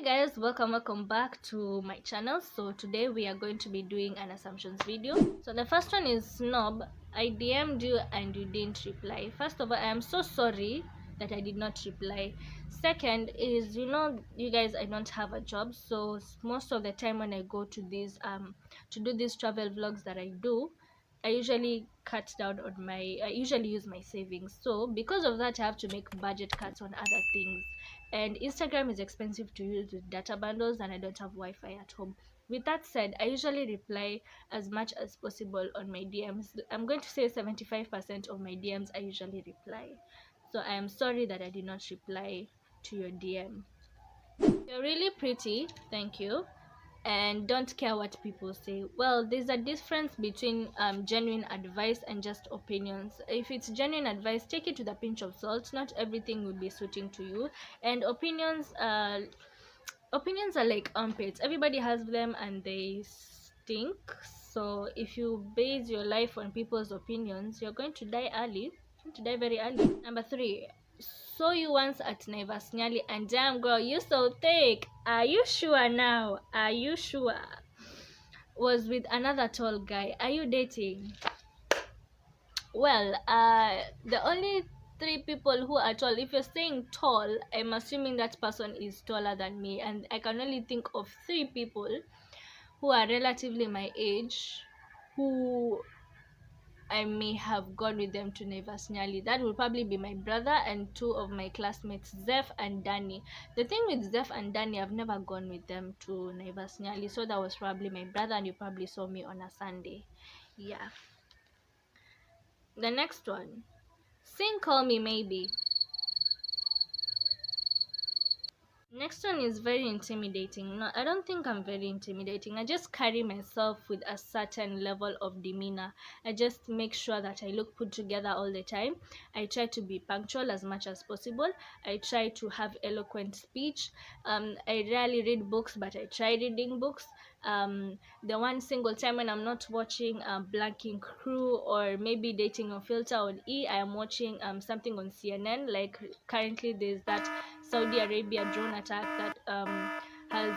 Hey guys, welcome back to my channel. So today we are going to be doing an assumptions video. So the first one is snob. I DM'd you and you didn't reply. First of all, I am so sorry that I did not reply. Second is, you guys, I don't have a job, so most of the time when I go to these to do these travel vlogs that I do, I usually I usually use my savings. So because of that, I have to make budget cuts on other things. And Instagram is expensive to use with data bundles, and I don't have Wi-Fi at home. With that said, I usually reply as much as possible on my DMs. I'm going to say 75% of my DMs I usually reply. So I am sorry that I did not reply to your DM. You're really pretty, thank you, and don't care what people say. Well, there's a difference between genuine advice and just opinions. If it's genuine advice, take it with a pinch of salt. Not everything will be suiting to you, and opinions are like armpits. Everybody has them and they stink. So if you base your life on people's opinions, you're going to die early. You're going to die very early. Number 3, saw you once at Naivas Nyali, and damn girl, you so thick. Are you sure now? Are you sure? Was with another tall guy. Are you dating? Well, the only 3 people who are tall, if you're saying tall, I'm assuming that person is taller than me, and I can only think of 3 people who are relatively my age who I may have gone with them to Naivas Nyali. That will probably be my brother and 2 of my classmates, Zeph and Danny. The thing with Zeph and Danny, I've never gone with them to Naivas Nyali, so that was probably my brother, and you probably saw me on a Sunday. Yeah. The next one. Sing Call Me Maybe. Next one is very intimidating. No, I don't think I'm very intimidating. I just carry myself with a certain level of demeanor. I just make sure that I look put together all the time. I try to be punctual as much as possible. I try to have eloquent speech. I rarely read books, but I try reading books. The one single time when I'm not watching Blanking Crew or maybe Dating on Filter on I am watching something on CNN. Like currently there's that Saudi Arabia drone attack that has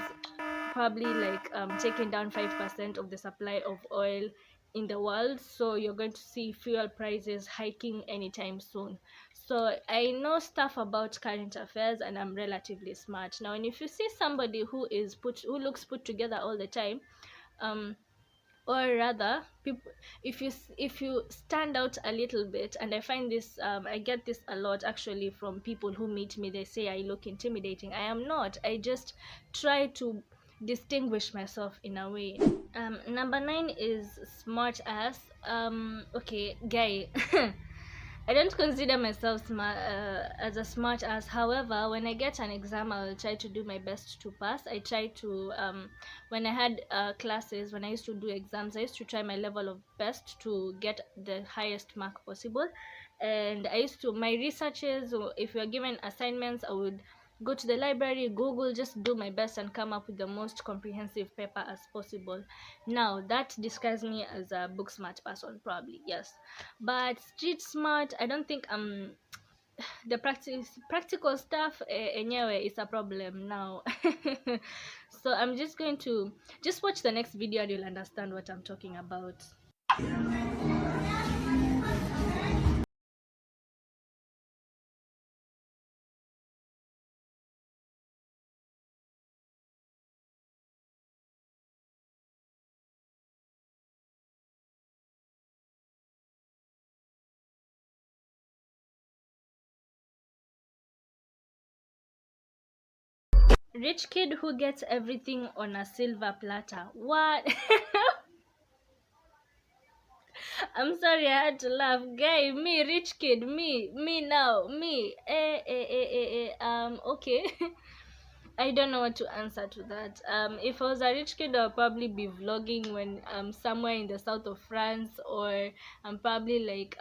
probably taken down 5% of the supply of oil in the world. So you're going to see fuel prices hiking anytime soon. So I know stuff about current affairs, and I'm relatively smart. Now, and if you see somebody who looks put together all the time, or rather people, if you stand out a little bit, and I find this I get this a lot actually from people who meet me. They say I look intimidating. I am not. I just try to distinguish myself in a way. Number 9 is smart ass. Okay, guy. I don't consider myself as a smart ass. However, when I get an exam, I will try to do my best to pass. I try to, when I had classes, when I used to do exams, I used to try my level of best to get the highest mark possible. And I used to, my researches, or if we are given assignments, I would go to the library, Google, just do my best and come up with the most comprehensive paper as possible. Now, that describes me as a book smart person, probably, yes. But street smart, I don't think the practical stuff enyewe is a problem now. So I'm just going to watch the next video and you'll understand what I'm talking about. Rich kid who gets everything on a silver platter. What? I'm sorry, I had to laugh. Guy, me, rich kid, me now, me. Okay. I don't know what to answer to that. If I was a rich kid, I'll probably be vlogging when somewhere in the south of France, or I'm probably like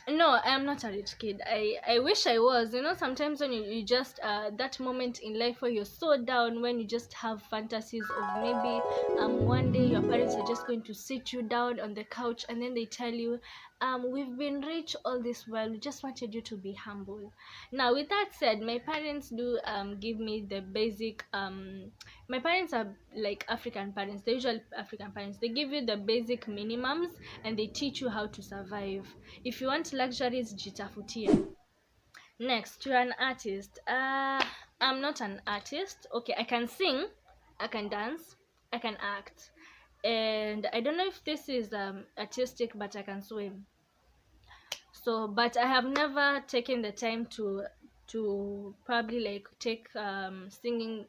no, I'm not a rich kid. I wish I was. Sometimes when you just that moment in life where you're so down, when you just have fantasies of maybe one day your parents are just going to sit you down on the couch and then they tell you, we've been rich all this while. We just wanted you to be humble. Now, with that said, my parents do give me the basic. My parents are like African parents, the usual African parents. They give you the basic minimums and they teach you how to survive. If you want luxuries, jitafutia. Next, you're an artist. I'm not an artist. Okay, I can sing, I can dance, I can act, and I don't know if this is artistic, but I can swim. So, but I have never taken the time to probably like take singing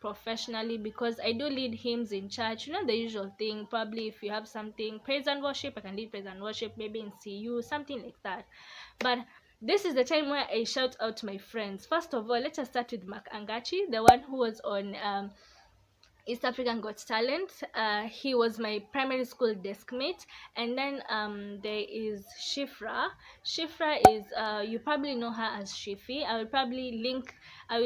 professionally, because I do lead hymns in church, you know, the usual thing. Probably if you have something praise and worship, I can lead praise and worship, maybe in CU, something like that. But this is the time where I shout out to my friends. First of all, let us start with Mark Angachi, the one who was on East African Got Talent. He was my primary school desk mate. And then there is Shifra. Shifra is you probably know her as Shifi. I will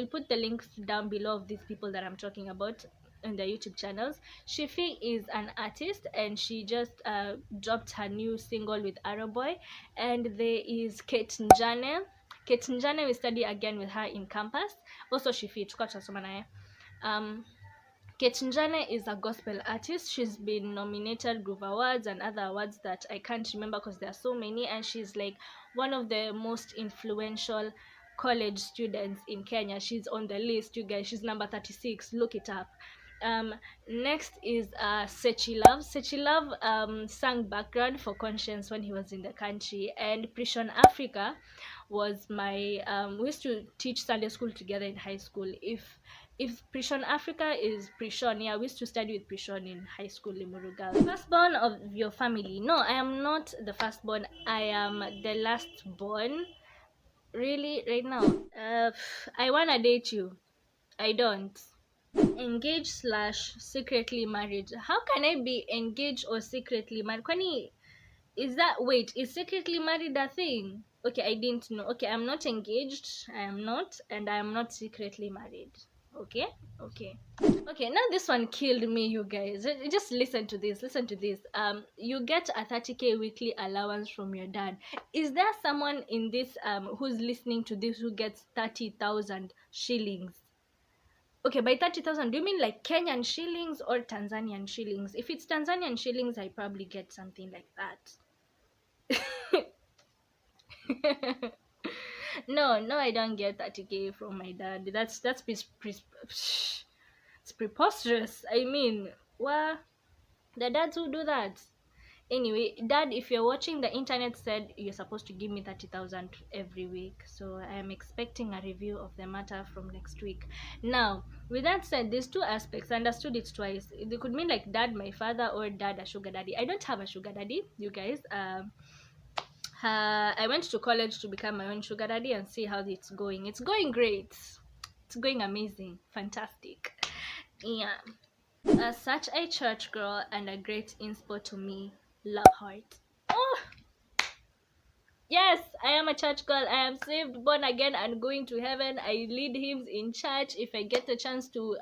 put the links down below of these people that I'm talking about in their YouTube channels. Shifi is an artist and she just dropped her new single with Arrowboy. And there is Kate Njane. Kate Njane, we study again with her in campus. Also Shifi, tuko tunasoma naye. Ketinjane is a gospel artist. She's been nominated Groove Awards and other awards that I can't remember because there are so many, and she's like one of the most influential college students in Kenya. She's on the list, you guys. She's number 36. Look it up. Um, Next is Sechi Love. Sechi Love sang background for Conscience when he was in the country, and Prishon Africa was my we used to teach Sunday school together in high school. If Prishon Africa is Prishon, yeah, we used to study with Prishon in high school in Murugal. Firstborn of your family? No, I am not the firstborn. I am the lastborn. Really, right now? I wanna date you. I don't. Engaged slash secretly married. How can I be engaged or secretly married? Kwani, is that, wait, is secretly married a thing? Okay, I didn't know. Okay, I'm not engaged. I am not, and I am not secretly married. Okay, okay. Okay, now this one killed me, you guys. Just listen to this. Listen to this. You get a 30K weekly allowance from your dad. Is there someone in this who's listening to this who gets 30,000 shillings? Okay, by 30,000, do you mean like Kenyan shillings or Tanzanian shillings? If it's Tanzanian shillings, I probably get something like that. No, I don't get 30K from my dad. It's preposterous. I mean, what? The dads who do that. Anyway, dad, if you're watching, the internet said you're supposed to give me 30,000 every week, so I am expecting a review of the matter from next week. Now, with that said, there's two aspects. I understood it twice. It could mean like dad my father or dad a sugar daddy. I don't have a sugar daddy, you guys. I went to college to become my own sugar daddy and see how it's going. It's going great. It's going amazing, fantastic. Yeah. Such a church girl and a great inspo to me. Love heart. Oh, yes, I am a church girl. I am saved, born again, and going to heaven. I lead hymns in church. If I get a chance to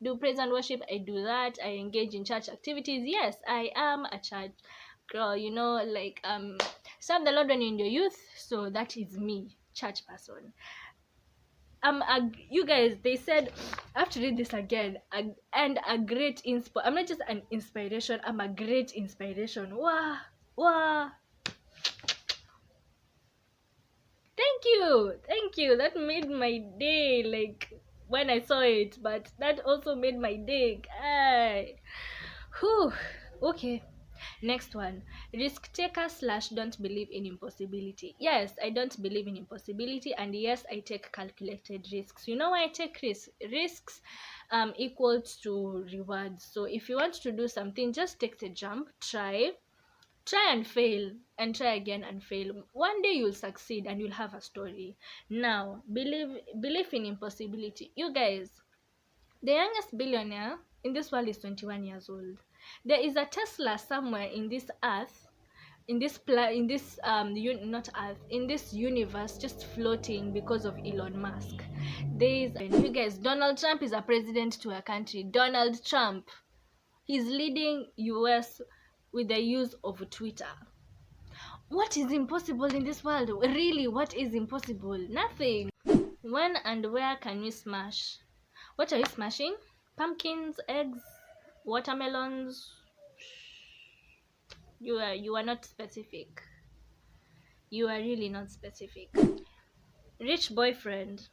do praise and worship, I do that. I engage in church activities. Yes, I am a church girl. You know, like serve the Lord when you're in your youth. So that is me, church person. You guys, they said I have to read this again. And a great inspo. I'm not just an inspiration. I'm a great inspiration. Wow, wow. Thank you. That made my day. Like when I saw it, but that also made my day. Aye. Whew. Okay. Next one. Risk taker slash don't believe in impossibility. Yes, I don't believe in impossibility, and yes, I take calculated risks. You know why I take risks? Equals to rewards. So if you want to do something, just take the jump, try and fail, and try again and fail. One day you'll succeed and you'll have a story. Now, believe in impossibility. You guys, the youngest billionaire in this world is 21 years old. There is a Tesla somewhere in this earth, not earth, in this universe, just floating because of Elon Musk. You guys, Donald Trump is a president to a country. Donald Trump, he's leading US with the use of Twitter. What is impossible in this world? Really, what is impossible? Nothing. When and where can you smash? What are you smashing? Pumpkins, eggs, watermelons? You are not specific. You are really not specific. Rich boyfriend.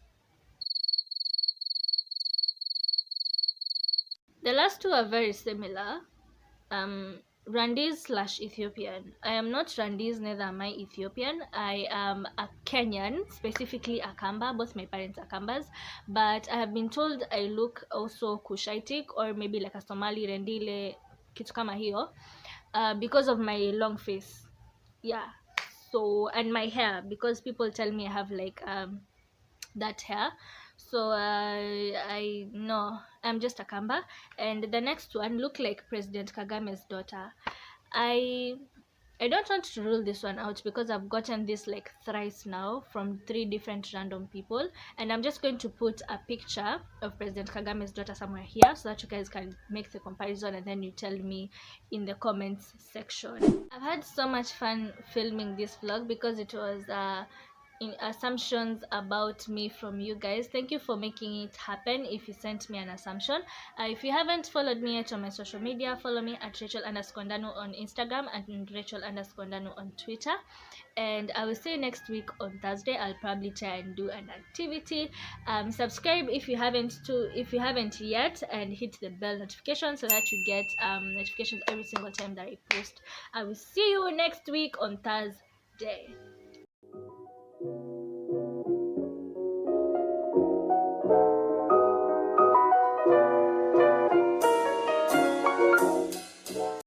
The last two are very similar. Rwandese slash Ethiopian. I am not Rwandese, neither am I Ethiopian. I am a Kenyan, specifically a Kamba. Both my parents are Kambas, but I have been told I look also Kushitic or maybe like a Somali Rendile, kitu kama hiyo, because of my long face. Yeah. So, and my hair, because people tell me I have like that hair. So I know I'm just a Kamba. And the next one look like President Kagame's daughter. I I don't want to rule this one out because I've gotten this like thrice now from three different random people, and I'm just going to put a picture of President Kagame's daughter somewhere here so that you guys can make the comparison and then you tell me in the comments section. I've had so much fun filming this vlog because it was in assumptions about me from you guys. Thank you for making it happen. If you sent me an assumption, if you haven't followed me yet on my social media, follow me at Rachel_Ndanu on Instagram and Rachel_Ndanu on Twitter. And I will see you next week on Thursday. I'll probably try and do an activity. Subscribe if you haven't yet, and hit the bell notification so that you get notifications every single time that I post. I will see you next week on Thursday.